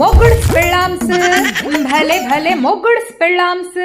మొగుడ్స్ పెళ్ళాంస్ భలే భలే మొగుడ్స్ పెళ్ళాంస్.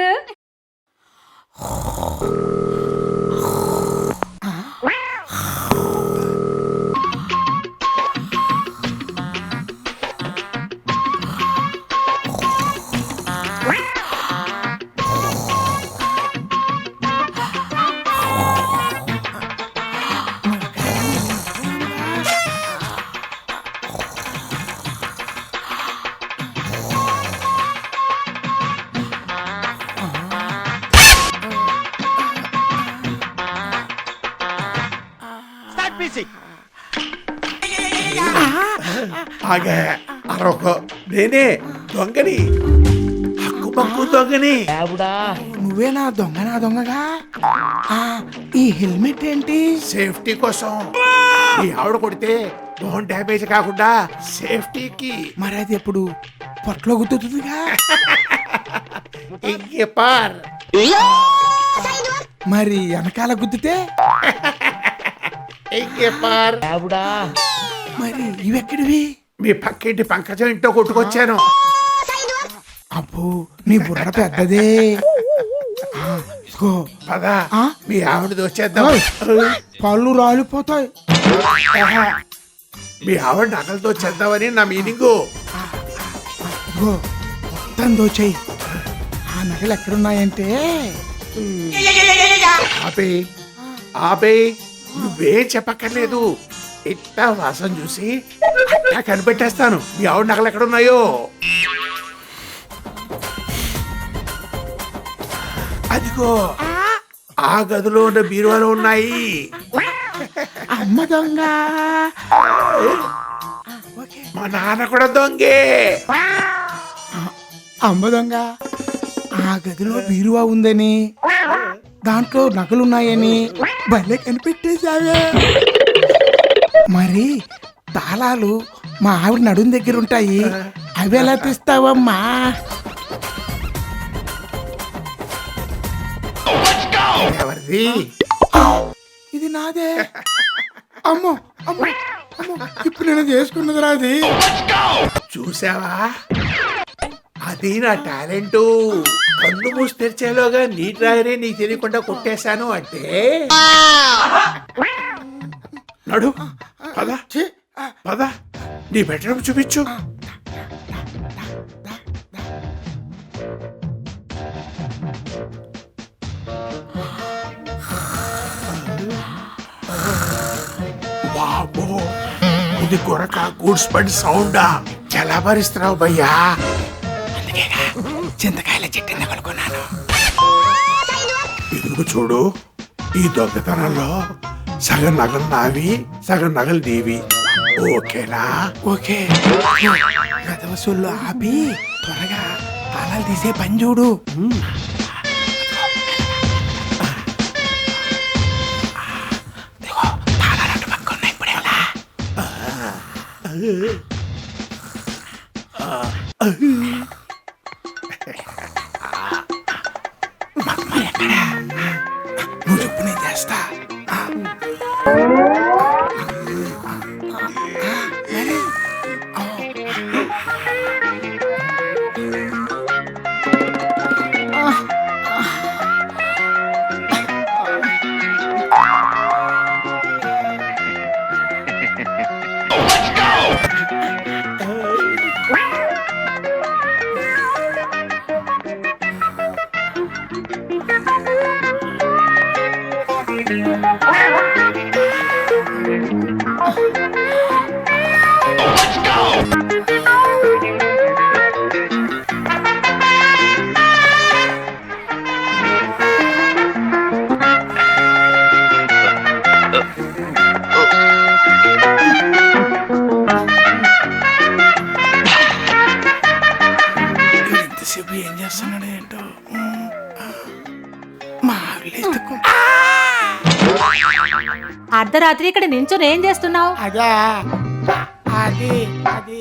ఆగా అరొక నేనే దొంగని, హక్కు దొంగని. నువ్వేనా దొంగగా? ఈ హెల్మెట్ ఏంటి? సేఫ్టీ కోసం. ఈ ఆవిడ కొడితే మొహం డ్యామేజ్ కాకుండా సేఫ్టీకి. మరి అది ఎప్పుడు పొట్లో గుర్తుందిగా. ఇంకే పార్. మరి వెనకాల గుద్దితే ఇంకే పార్. మరి ఇవెక్కడివి? మీ పక్కింటి పంకజం ఇంట్లో కొట్టుకొచ్చాను. అబ్బో నీ బుర్ర పెద్దదే. ఇదిగో పదా మీ ఆవిడ దోచేద్దాం. పళ్ళు రాలిపోతాయి. మీ ఆవిడ నగలు దోచేద్దామని నా మీనింగు. ఇదిగో మొత్తం దోచేయి. ఆ నగలు ఎక్కడున్నాయంటే ఆపే నువ్వేం చెప్పక్కర్లేదు. ఇట్టా వాసన చూసి అట్టా కనిపెట్టేస్తాను మీ ఆవిడ నగలు ఎక్కడున్నాయో. అదిగో ఆ గదిలో ఉన్న బీరువాలో ఉన్నాయి. అమ్మ దొంగ. మా నాన్న కూడా దొంగే. అమ్మ దొంగ. ఆ గదిలో బీరువా ఉందని, దాంట్లో నగలున్నాయని భలే కనిపెట్టేశావే. మరి తాళాలు మా ఆవిడ నడుం దగ్గర ఉంటాయి, అవి ఎలా తీస్తావమ్మా? ఎవరిది? ఇది నాదే. అమ్మో అమ్మో అమ్మో, ఇప్పుడు నేను చేసుకున్నది రాది. చూసావా, అది నా టాలెంటు. కన్ను మూసి తెరిచేలోగా నీ డ్రాయరే నీకు తెలియకుండా కొట్టేశాను అంటే. నడు పద పద, నీ బెడ్రూమ్ చూపించు. వామ్మో, ఇది గొరక గూడ్స్ బండి సౌండా? చాలా భరిస్తున్నావు భయ్యా. అందుకేగా చింతకాయల చెట్టు నగలుకున్నాను. ఇదిగో చూడు, ఈ దొంగతనంలో సగం నగలు నావి, సగం నగలు నీవి. ఓకేనా? ఓకే. గదవ సొల్లు ఆపి త్వరగా తాళాలు తీసే పని చూడు. తాళాలు అటు పక్క ఉన్నాయి. ఇప్పుడు ఎలా? నువ్వు చెప్పు, నేను చేస్తా. ఎంతసేపు ఏం చేస్తున్నాడు ఏంటో. మా అర్ధరాత్రి ఇక్కడ నించొని ఏం చేస్తున్నావు? అదే అది అది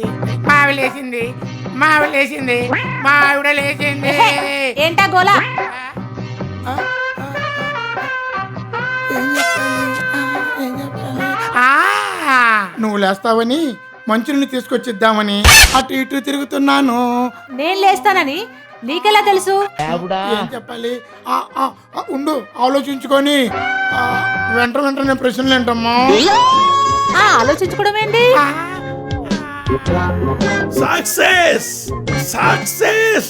మావిలేసింది, మావిలేసింది, మావిడ లేచింది. ఏంటా గోలా? నువ్వు లేస్తావని మంచుని తీసుకొచ్చిద్దామని అటు ఇటు తిరుగుతున్నాను. నేను లేస్తానని నీకెలా తెలుసు? ఏం చెప్పాలి? ఉండు, ఆలోచించుకొని వెంటనే ప్రశ్నలు ఏంటమ్మా? ఆలోచించుకోవడం ఏంటి? Success success.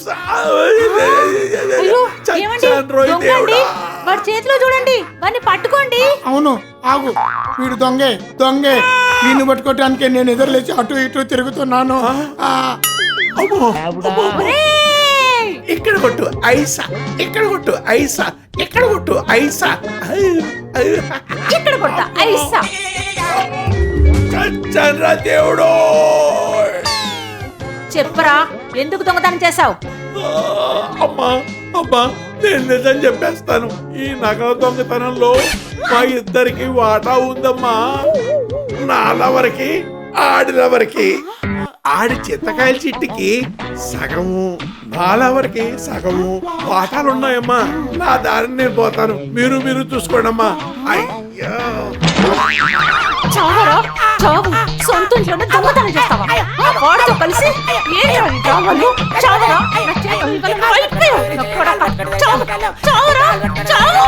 అయ్యో, ఏమండి? దొంగండి. వాడి చేతిలో చూడండి, వాడిని పట్టుకోండి. అవును, ఆగు, వీడు దొంగే. వీడిని పట్టుకోవటానికి నేను ఎదురులేచి అటు ఇటు తిరుగుతున్నాను. ఇక్కడ కొట్టు ఐసా, ఇక్కడ కొట్టు ఐసా, ఇక్కడ కొట్టు ఐసా, ఇక్కడ కొడతా ఐసా. చచ్చరా దేవుడో. చెప్పరా, ఎందుకు దొంగతనం చేశావు? అమ్మా నేను నిజం చెప్పేస్తాను. ఈ నగల దొంగతనంలో మా ఇద్దరికి వాటా ఉందమ్మా. నాలవరికి ఆడినవరికి, ఆడి చింతకాయల చిట్టికి సగము, నాలవరికి సగము వాటాలున్నాయమ్మా. నా దారిని నేను పోతాను, మీరు చూసుకోండమ్మా. అయ్యో, చావరా, చావు. సొంత ఇంట్లోనే దొంగతనం చేస్తావా? వాడితో కలిసి ఏం చావాలి? చావరా, చావరా, చావు.